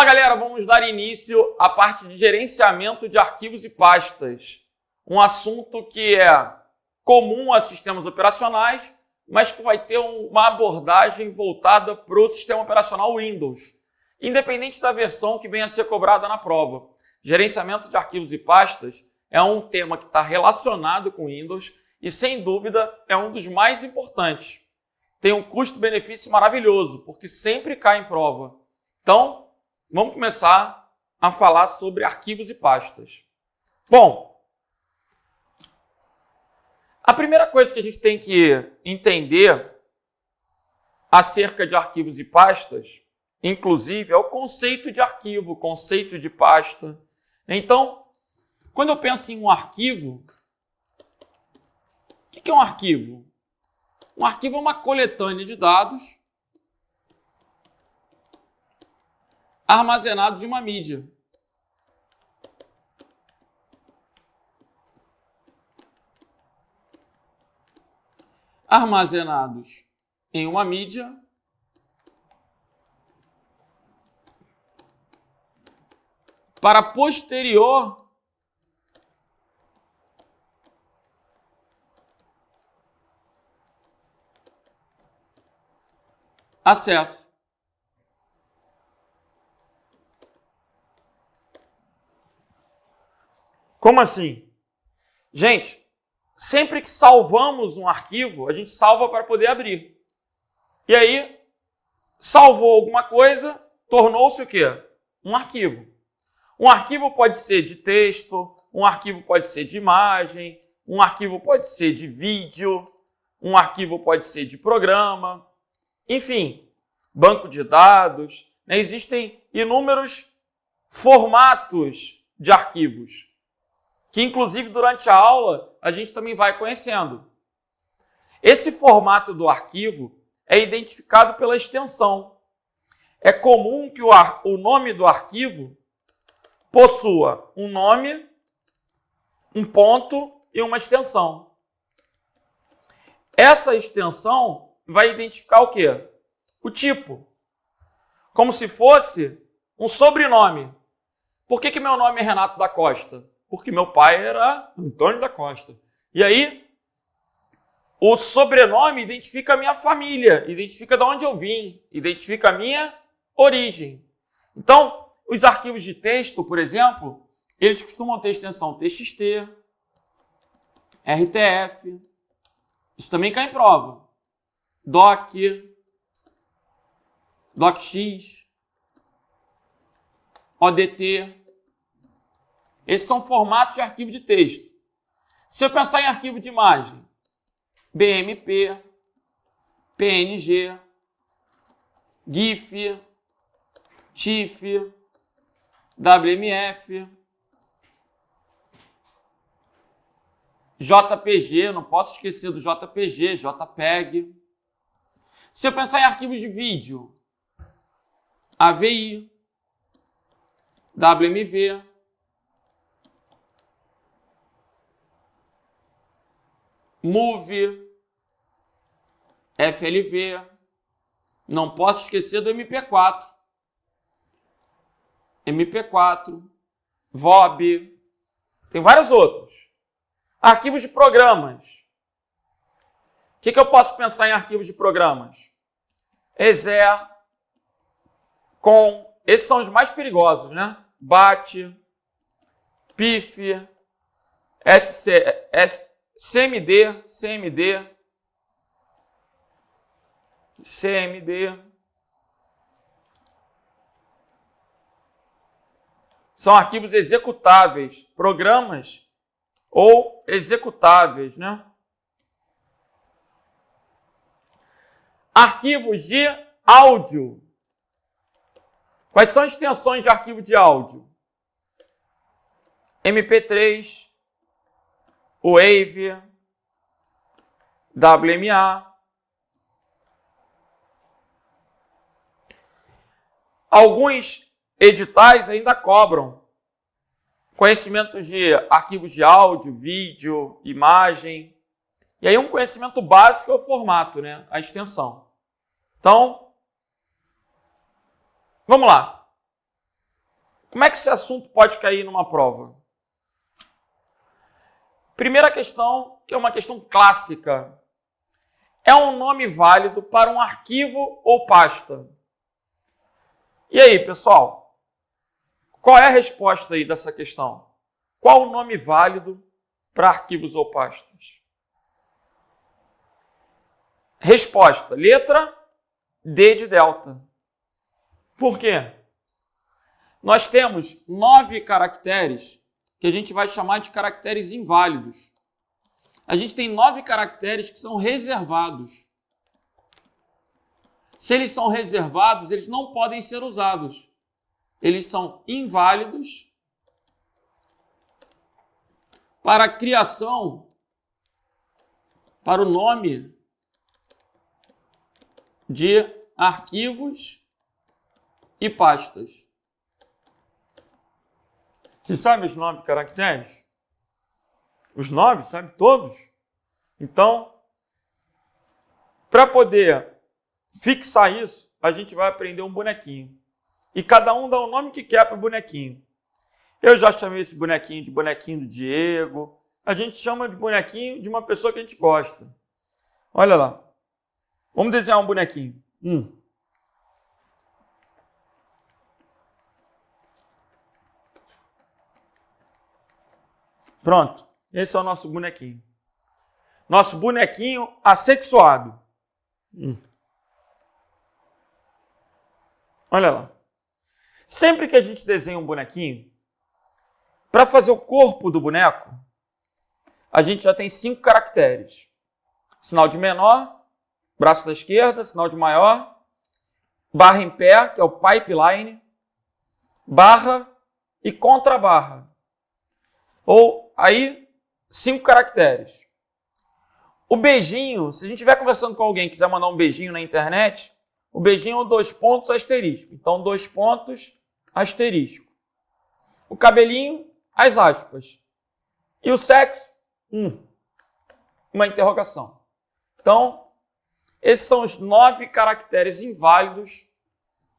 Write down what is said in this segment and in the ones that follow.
galera, vamos dar início à parte de gerenciamento de arquivos e pastas. Um assunto que é comum a sistemas operacionais, mas que vai ter uma abordagem voltada para o sistema operacional Windows, independente da versão que venha a ser cobrada na prova. Gerenciamento de arquivos e pastas é um tema que está relacionado com Windows e, sem dúvida, é um dos mais importantes. Tem um custo-benefício maravilhoso, porque sempre cai em prova. Então, vamos começar a falar sobre arquivos e pastas. Bom, a primeira coisa que a gente tem que entender acerca de arquivos e pastas, inclusive, é o conceito de arquivo, o conceito de pasta. Então, quando eu penso em um arquivo, o que é um arquivo? Um arquivo é uma coletânea de dados armazenados em uma mídia. Armazenados em uma mídia para posterior acesso. Como assim? Gente, sempre que salvamos um arquivo, a gente salva para poder abrir. E aí, salvou alguma coisa, tornou-se o quê? Um arquivo. Um arquivo pode ser de texto, um arquivo pode ser de imagem, um arquivo pode ser de vídeo, um arquivo pode ser de programa, enfim, banco de dados, né? Existem inúmeros formatos de arquivos, que inclusive durante a aula a gente também vai conhecendo. Esse formato do arquivo é identificado pela extensão. É comum que o nome do arquivo possua um nome, um ponto e uma extensão. Essa extensão vai identificar o quê? O tipo. Como se fosse um sobrenome. Por que meu nome é Renato da Costa? Porque meu pai era Antônio da Costa. E aí, o sobrenome identifica a minha família, identifica de onde eu vim, identifica a minha origem. Então, os arquivos de texto, por exemplo, eles costumam ter extensão TXT, RTF, isso também cai em prova, doc, docx, ODT. Esses são formatos de arquivo de texto. Se eu pensar em arquivo de imagem, BMP, PNG, GIF, TIFF, WMF, JPG, não posso esquecer do JPG, JPEG. Se eu pensar em arquivos de vídeo, AVI, WMV, MOV, FLV, não posso esquecer do MP4, VOB, tem vários outros. Arquivos de programas. O que eu posso pensar em arquivos de programas? EXE, COM, esses são os mais perigosos, né? BAT, PIF, CMD, são arquivos executáveis, programas ou executáveis, né? Arquivos de áudio. Quais são as extensões de arquivo de áudio? MP3, Wave, WMA. Alguns editais ainda cobram conhecimentos de arquivos de áudio, vídeo, imagem. E aí um conhecimento básico é o formato, né? A extensão. Então, vamos lá. Como é que esse assunto pode cair numa prova? Primeira questão, que é uma questão clássica. É um nome válido para um arquivo ou pasta? E aí, pessoal? Qual é a resposta aí dessa questão? Qual o nome válido para arquivos ou pastas? Resposta, letra D de delta. Por quê? Nós temos 9 caracteres que a gente vai chamar de caracteres inválidos. A gente tem 9 caracteres que são reservados. Se eles são reservados, eles não podem ser usados. Eles são inválidos para a criação, para o nome de arquivos e pastas. Você sabe os 9 caracteres? Os 9, sabe todos? Então, para poder fixar isso, a gente vai aprender um bonequinho. E cada um dá o nome que quer para o bonequinho. Eu já chamei esse bonequinho de bonequinho do Diego. A gente chama de bonequinho de uma pessoa que a gente gosta. Olha lá. Vamos desenhar um bonequinho. Pronto. Esse é o nosso bonequinho. Nosso bonequinho assexuado. Olha lá. Sempre que a gente desenha um bonequinho, para fazer o corpo do boneco, a gente já tem 5 caracteres. Sinal de menor, braço da esquerda, sinal de maior, barra em pé, que é o pipeline, barra e contrabarra. Ou aí, 5 caracteres. O beijinho, se a gente estiver conversando com alguém e quiser mandar um beijinho na internet, o beijinho é 2 pontos asterisco. Então, 2 pontos asterisco. O cabelinho, as aspas. E o sexo, uma interrogação. Então, esses são os 9 caracteres inválidos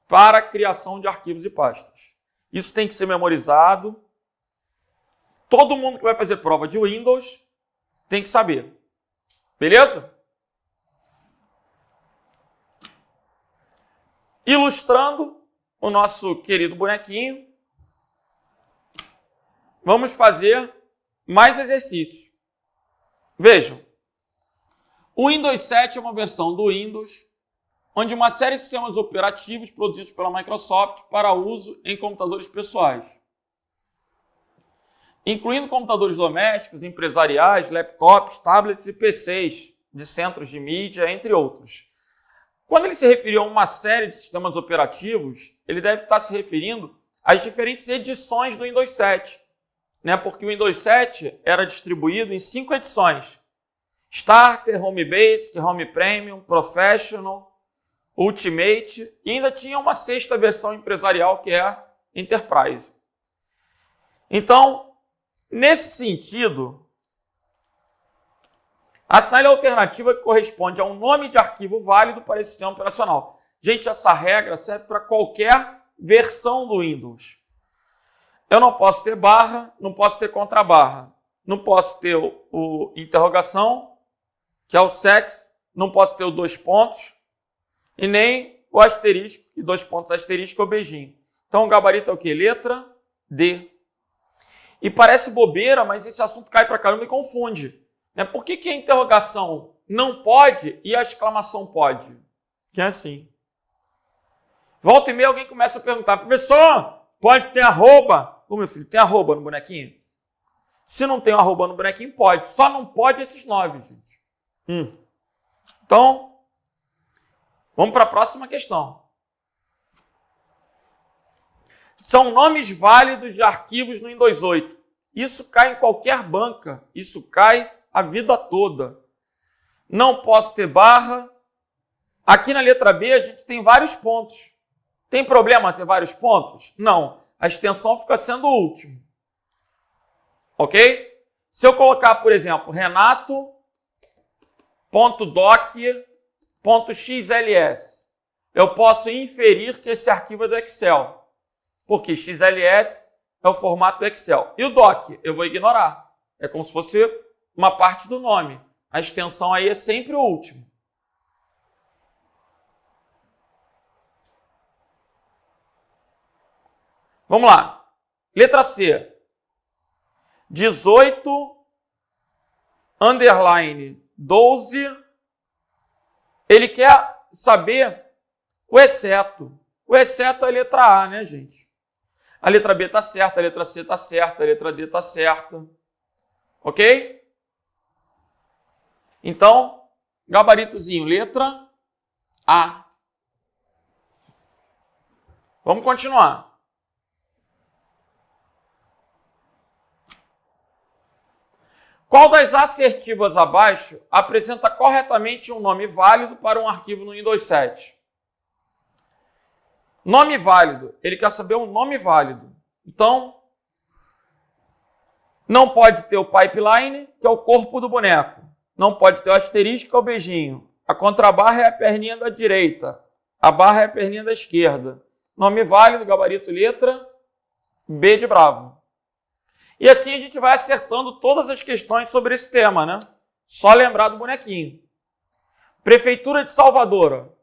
para a criação de arquivos e pastas. Isso tem que ser memorizado. Todo mundo que vai fazer prova de Windows tem que saber. Beleza? Ilustrando o nosso querido bonequinho, vamos fazer mais exercícios. Vejam, o Windows 7 é uma versão do Windows onde uma série de sistemas operativos produzidos pela Microsoft para uso em computadores pessoais, incluindo computadores domésticos, empresariais, laptops, tablets e PCs de centros de mídia, entre outros. Quando ele se referiu a uma série de sistemas operativos, ele deve estar se referindo às diferentes edições do Windows 7, né? Porque o Windows 7 era distribuído em 5 edições: Starter, Home Basic, Home Premium, Professional, Ultimate, e ainda tinha uma 6ª versão empresarial, que é a Enterprise. Então, nesse sentido, assinale a alternativa que corresponde a um nome de arquivo válido para esse sistema operacional. Gente, essa regra serve para qualquer versão do Windows. Eu não posso ter barra, não posso ter contrabarra, não posso ter o interrogação, que é o sex, não posso ter o 2 pontos, e nem o asterisco, e 2 pontos asterisco é o beijinho. Então, o gabarito é o quê? Letra D. E parece bobeira, mas esse assunto cai pra caramba e confunde. Por que a interrogação não pode e a exclamação pode? Que é assim. Volta e meia alguém começa a perguntar: professor, pode ter arroba? Ô, meu filho, tem arroba no bonequinho? Se não tem arroba no bonequinho, pode. Só não pode esses 9, gente. Então, vamos para a próxima questão. São nomes válidos de arquivos no Windows 8. Isso cai em qualquer banca. Isso cai a vida toda. Não posso ter barra. Aqui na letra B a gente tem vários pontos. Tem problema ter vários pontos? Não. A extensão fica sendo o último. Ok? Se eu colocar, por exemplo, renato.doc.xls, eu posso inferir que esse arquivo é do Excel. porque XLS é o formato do Excel. E o doc, eu vou ignorar. É como se fosse uma parte do nome. A extensão aí é sempre o último. Vamos lá. Letra C. 18, underline 12. Ele quer saber o exceto. O exceto é a letra A, né, gente? A letra B está certa, a letra C está certa, a letra D está certa. Ok? Então, gabaritozinho, letra A. Vamos continuar. Qual das assertivas abaixo apresenta corretamente um nome válido para um arquivo no Windows 7? Nome válido. Ele quer saber um nome válido. Então, não pode ter o pipeline, que é o corpo do boneco. Não pode ter o asterisco, que é o beijinho. A contrabarra é a perninha da direita. A barra é a perninha da esquerda. Nome válido, gabarito, letra B de bravo. E assim a gente vai acertando todas as questões sobre esse tema, né? Só lembrar do bonequinho. Prefeitura de Salvador.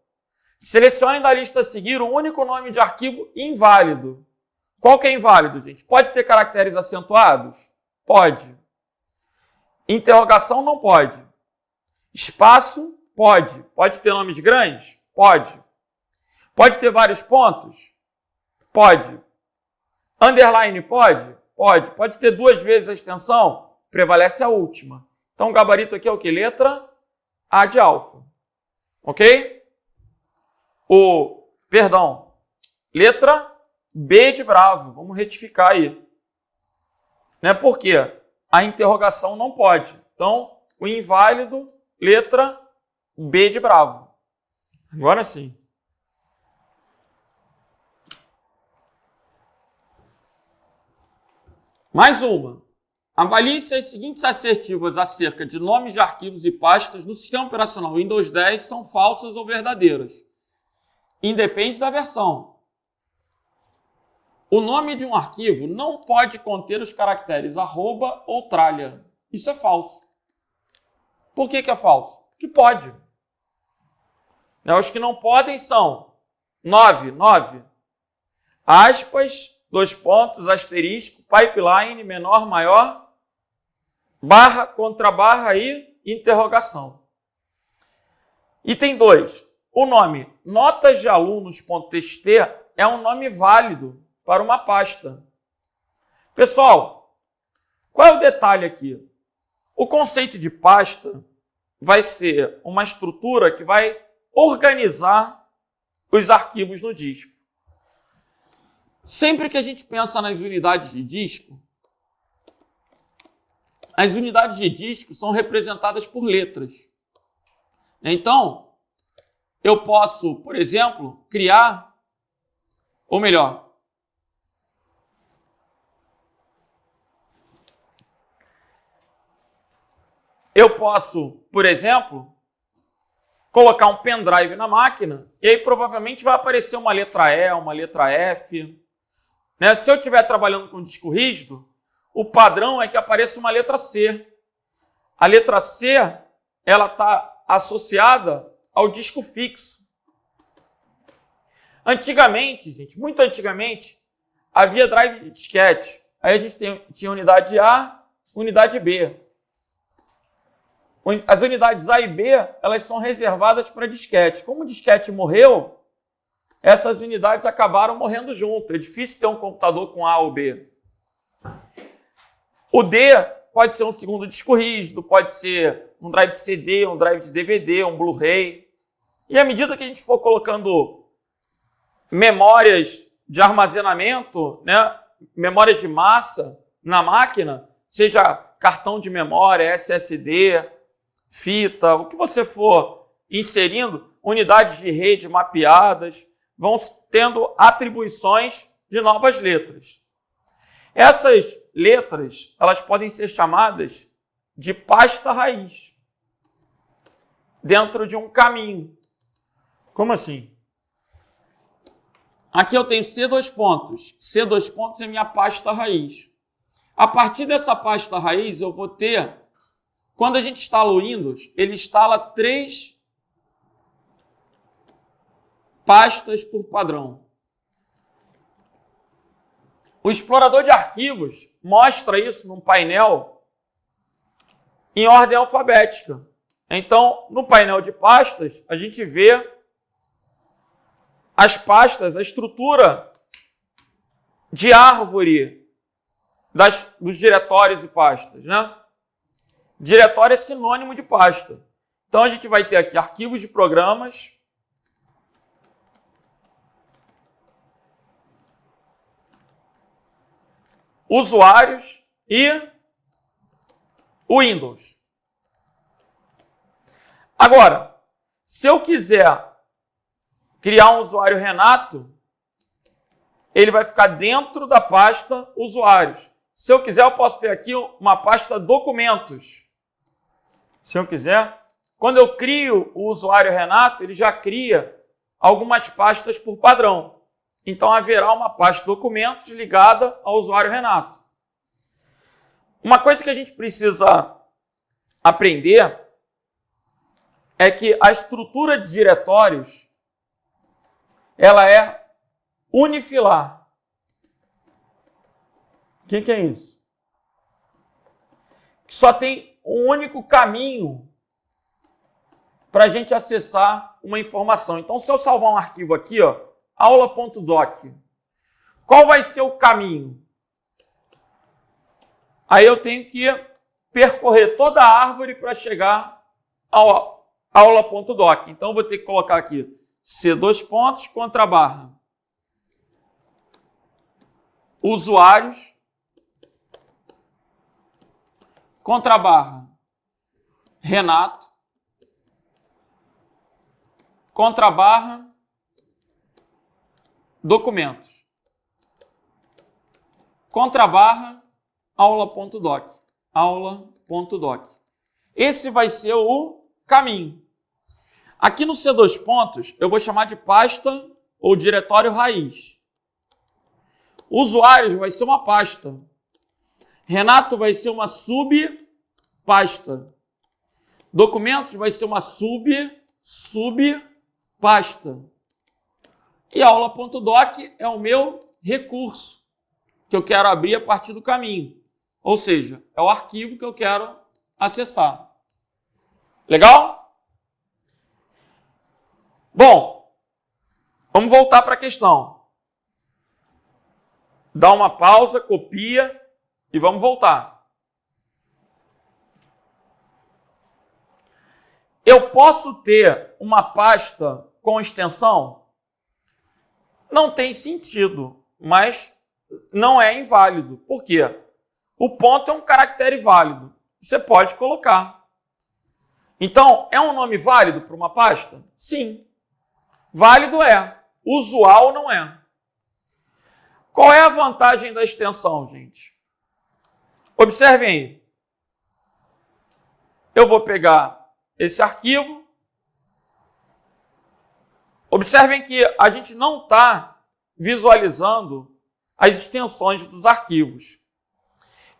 Selecione da lista a seguir o único nome de arquivo inválido. Qual que é inválido, gente? Pode ter caracteres acentuados? Pode. Interrogação não pode. Espaço? Pode. Pode ter nomes grandes? Pode. Pode ter vários pontos? Pode. Underline pode? Pode. Pode ter duas vezes a extensão? Prevalece a última. Então, o gabarito aqui é o que? Letra A de alfa. Ok? Letra B de bravo. Vamos retificar aí. Né? Por quê? A interrogação não pode. Então, o inválido, letra B de bravo. Agora sim. Mais uma. Avalie se as seguintes assertivas acerca de nomes de arquivos e pastas no sistema operacional Windows 10 são falsas ou verdadeiras. Independe da versão. O nome de um arquivo não pode conter os caracteres arroba ou tralha. Isso é falso. Por que é falso? Porque pode. Os que não podem são 9, aspas, dois pontos, asterisco, pipeline, menor, maior, barra, contrabarra e interrogação. Item 2. O nome notas de alunos.txt é um nome válido para uma pasta. Pessoal, qual é o detalhe aqui? O conceito de pasta vai ser uma estrutura que vai organizar os arquivos no disco. Sempre que a gente pensa nas unidades de disco, as unidades de disco são representadas por letras. Então, eu posso, por exemplo, criar, ou melhor, eu posso, por exemplo, colocar um pendrive na máquina e aí provavelmente vai aparecer uma letra E, uma letra F. Se eu estiver trabalhando com disco rígido, o padrão é que apareça uma letra C. A letra C, ela está associada ao disco fixo. Antigamente, gente, muito antigamente, havia drive de disquete. Aí a gente tinha unidade A, unidade B. As unidades A e B, elas são reservadas para disquete. Como o disquete morreu, essas unidades acabaram morrendo junto. É difícil ter um computador com A ou B. O D pode ser um segundo disco rígido, pode ser um drive de CD, um drive de DVD, um Blu-ray. E à medida que a gente for colocando memórias de armazenamento, memórias de massa na máquina, seja cartão de memória, SSD, fita, o que você for inserindo, unidades de rede mapeadas, vão tendo atribuições de novas letras. Essas letras, elas podem ser chamadas de pasta raiz, dentro de um caminho. Como assim? Aqui eu tenho C dois pontos. C dois pontos é minha pasta raiz. A partir dessa pasta raiz, eu vou ter... Quando a gente instala o Windows, ele instala 3 pastas por padrão. O explorador de arquivos mostra isso num painel em ordem alfabética. Então, no painel de pastas, a gente vê as pastas, a estrutura de árvore dos diretórios e pastas, né? Diretório é sinônimo de pasta. Então, a gente vai ter aqui arquivos de programas, usuários e o Windows. Agora, se eu quiser criar um usuário Renato, ele vai ficar dentro da pasta usuários. Se eu quiser, eu posso ter aqui uma pasta documentos. Se eu quiser. Quando eu crio o usuário Renato, ele já cria algumas pastas por padrão. Então, haverá uma pasta documentos ligada ao usuário Renato. Uma coisa que a gente precisa aprender é que a estrutura de diretórios ela é unifilar. O que é isso? Só tem um único caminho para a gente acessar uma informação. Então, se eu salvar um arquivo aqui, ó, aula.doc, qual vai ser o caminho? Aí eu tenho que percorrer toda a árvore para chegar ao aula.doc. Então, eu vou ter que colocar aqui C dois pontos, contrabarra, usuários, contrabarra, Renato, contrabarra, documentos, contrabarra, aula.doc, aula.doc. Esse vai ser o caminho. Aqui no C dois pontos, eu vou chamar de pasta ou diretório raiz. Usuários vai ser uma pasta. Renato vai ser uma subpasta. Documentos vai ser uma subpasta. E aula.doc é o meu recurso que eu quero abrir a partir do caminho. Ou seja, é o arquivo que eu quero acessar. Legal? Bom, vamos voltar para a questão. Dá uma pausa, copia e vamos voltar. Eu posso ter uma pasta com extensão? Não tem sentido, mas não é inválido. Por quê? O ponto é um caractere válido. Você pode colocar. Então, é um nome válido para uma pasta? Sim. Válido é. Usual não é. Qual é a vantagem da extensão, gente? Observem aí. Eu vou pegar esse arquivo. Observem que a gente não está visualizando as extensões dos arquivos.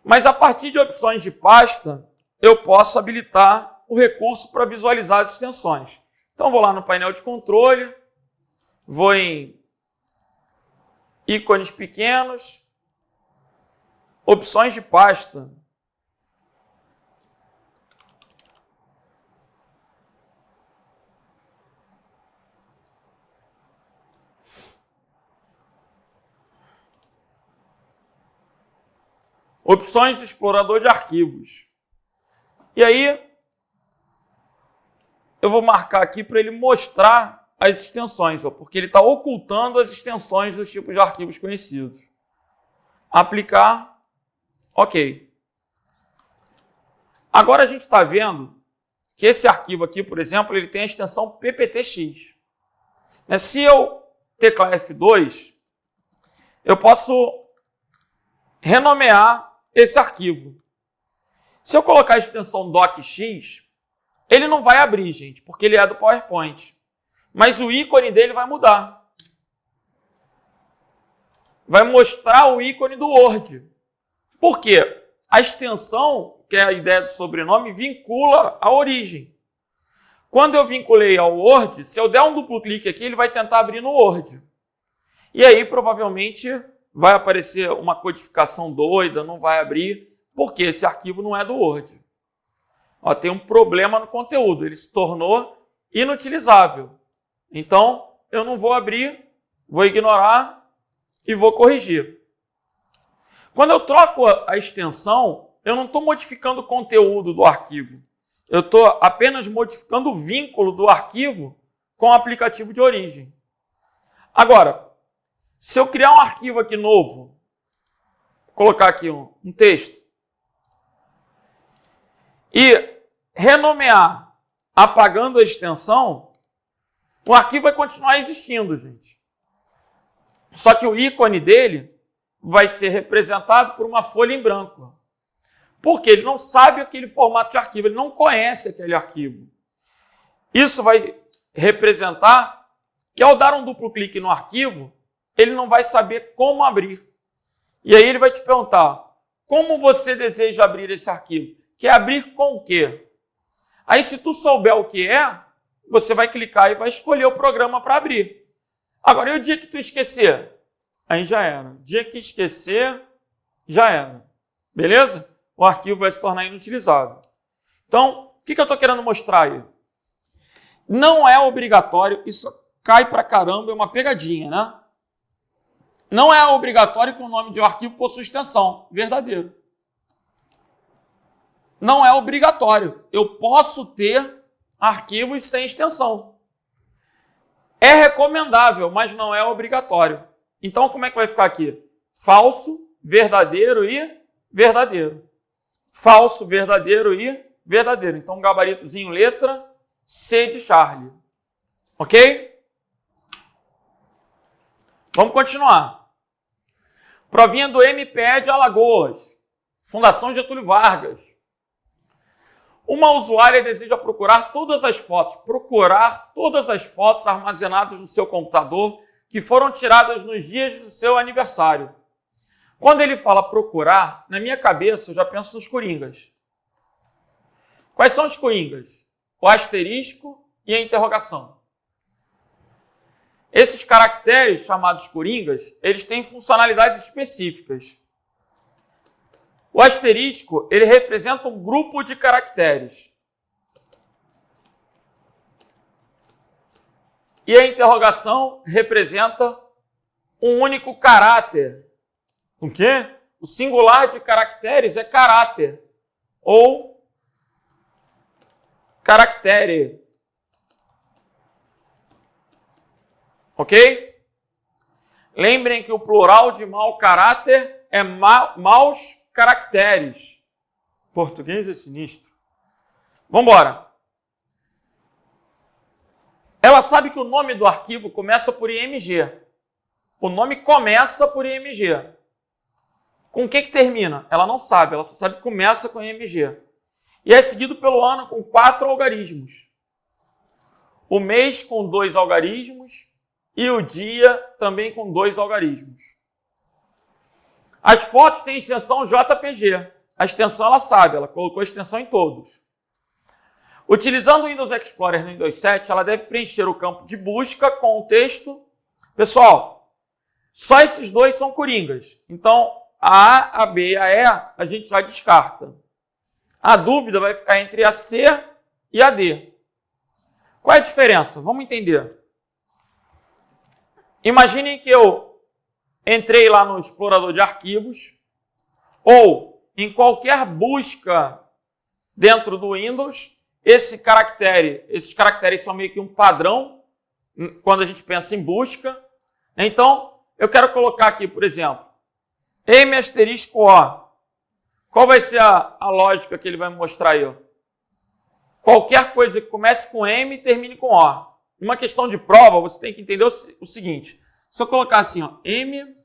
Mas a partir de opções de pasta, eu posso habilitar o recurso para visualizar as extensões. Então, vou lá no painel de controle, vou em ícones pequenos, opções de pasta. Opções do explorador de arquivos. E aí, eu vou marcar aqui para ele mostrar as extensões, ó, porque ele está ocultando as extensões dos tipos de arquivos conhecidos. Aplicar, ok. Agora a gente está vendo que esse arquivo aqui, por exemplo, ele tem a extensão pptx. Se eu teclar F2, eu posso renomear esse arquivo. Se eu colocar a extensão docx, ele não vai abrir, gente, porque ele é do PowerPoint. Mas o ícone dele vai mudar. vai mostrar o ícone do Word. Por quê? A extensão, que é a ideia do sobrenome, vincula a origem. Quando eu vinculei ao Word, se eu der um duplo clique aqui, ele vai tentar abrir no Word. E aí, provavelmente, vai aparecer uma codificação doida, não vai abrir, porque esse arquivo não é do Word. Ó, tem um problema no conteúdo, ele se tornou inutilizável. Então, eu não vou abrir, vou ignorar e vou corrigir. Quando eu troco a extensão, eu não estou modificando o conteúdo do arquivo. Eu estou apenas modificando o vínculo do arquivo com o aplicativo de origem. Agora, se eu criar um arquivo aqui novo, vou colocar aqui um texto, e renomear apagando a extensão, o arquivo vai continuar existindo, gente. Só que o ícone dele vai ser representado por uma folha em branco. Porque ele não sabe aquele formato de arquivo, ele não conhece aquele arquivo. Isso vai representar que ao dar um duplo clique no arquivo, ele não vai saber como abrir. E aí ele vai te perguntar, como você deseja abrir esse arquivo? Quer abrir com o quê? Aí se tu souber o que é, você vai clicar e vai escolher o programa para abrir. Agora, e o dia que tu esquecer? Aí já era. O dia que esquecer, já era. Beleza? O arquivo vai se tornar inutilizável. Então, o que eu estou querendo mostrar aí? Não é obrigatório, isso cai pra caramba, é uma pegadinha, né? Não é obrigatório que o nome de um arquivo possua extensão. Verdadeiro. Não é obrigatório. Eu posso ter arquivos sem extensão. É recomendável, mas não é obrigatório. Então, como é que vai ficar aqui? Falso, verdadeiro e verdadeiro. Falso, verdadeiro e verdadeiro. Então, um gabaritozinho, letra C de Charlie. Ok? Vamos continuar. Provinha do MPE de Alagoas. Fundação Getúlio Vargas. Uma usuária deseja procurar todas as fotos armazenadas no seu computador que foram tiradas nos dias do seu aniversário. Quando ele fala procurar, na minha cabeça eu já penso nos coringas. Quais são os coringas? O asterisco e a interrogação. Esses caracteres chamados coringas, eles têm funcionalidades específicas. O asterisco, ele representa um grupo de caracteres. E a interrogação representa um único caráter. O quê? O singular de caracteres é caráter ou caractere. Ok? Lembrem que o plural de mau caráter é maus caracteres. Português é sinistro. Vamos embora. Ela sabe que o nome do arquivo começa por IMG. O nome começa por IMG. Com o que termina? Ela não sabe, ela só sabe que começa com IMG. E é seguido pelo ano com 4 algarismos. O mês com 2 algarismos e o dia também com 2 algarismos. As fotos têm extensão JPG. A extensão ela sabe, ela colocou a extensão em todos. Utilizando o Windows Explorer no Windows 7, ela deve preencher o campo de busca com o texto. Pessoal, só esses dois são coringas. Então, a A, a B e a E, a gente já descarta. A dúvida vai ficar entre a C e a D. Qual é a diferença? Vamos entender. Imaginem que eu entrei lá no explorador de arquivos ou em qualquer busca dentro do Windows, esses caracteres são meio que um padrão quando a gente pensa em busca. Então, eu quero colocar aqui, por exemplo, M*O. Qual vai ser a lógica que ele vai me mostrar aí? Qualquer coisa que comece com M e termine com O. Numa questão de prova, você tem que entender o seguinte. Se eu colocar assim, ó, M*O.doc,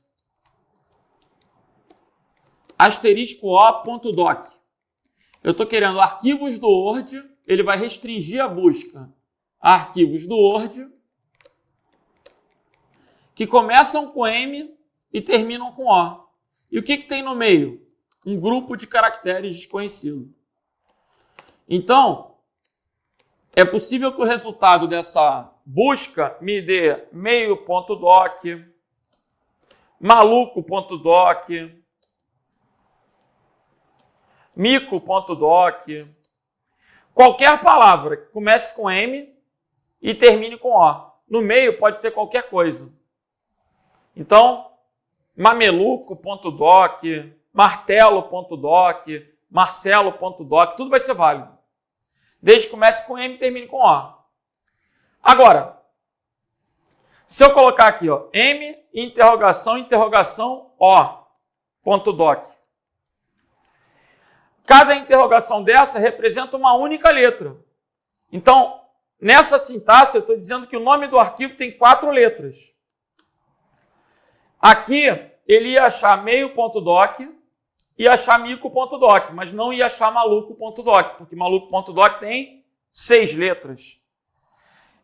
eu estou querendo arquivos do Word, ele vai restringir a busca a arquivos do Word que começam com M e terminam com O. E o que tem no meio? Um grupo de caracteres desconhecido. Então, é possível que o resultado dessa busca me dê meio.doc, maluco.doc, mico.doc, qualquer palavra que comece com M e termine com O. No meio pode ter qualquer coisa. Então, mameluco.doc, martelo.doc, marcelo.doc, tudo vai ser válido. Desde que comece com M e termine com O. Agora, se eu colocar aqui, ó, M, interrogação, interrogação, O.doc. Cada interrogação dessa representa uma única letra. Então, nessa sintaxe, eu estou dizendo que o nome do arquivo tem 4 letras. Aqui, ele ia achar meio.doc e achar mico.doc, mas não ia achar maluco.doc, porque maluco.doc tem 6 letras.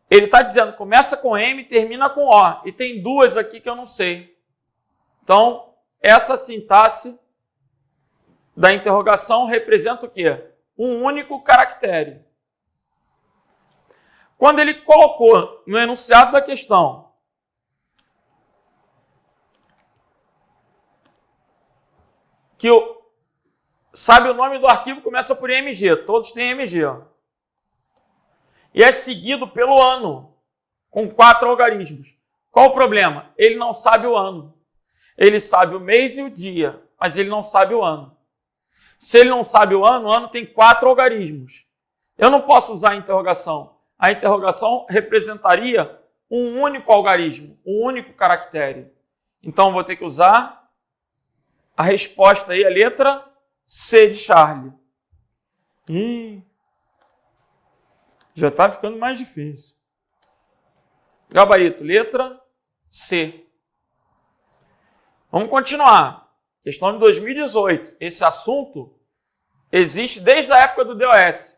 Ele está dizendo, começa com M e termina com O, e tem 2 aqui que eu não sei. Então, essa sintaxe da interrogação representa o quê? Um único caractere. Quando ele colocou no enunciado da questão que sabe o nome do arquivo começa por MG, todos têm MG. Ó. E é seguido pelo ano, com 4 algarismos. Qual o problema? Ele não sabe o ano. Ele sabe o mês e o dia, mas ele não sabe o ano. Se ele não sabe o ano tem 4 algarismos. Eu não posso usar a interrogação. A interrogação representaria um único algarismo, um único caractere. Então, vou ter que usar a resposta aí, a letra C de Charlie. Já está ficando mais difícil. Gabarito, letra C. Vamos continuar. Questão de 2018. Esse assunto existe desde a época do DOS.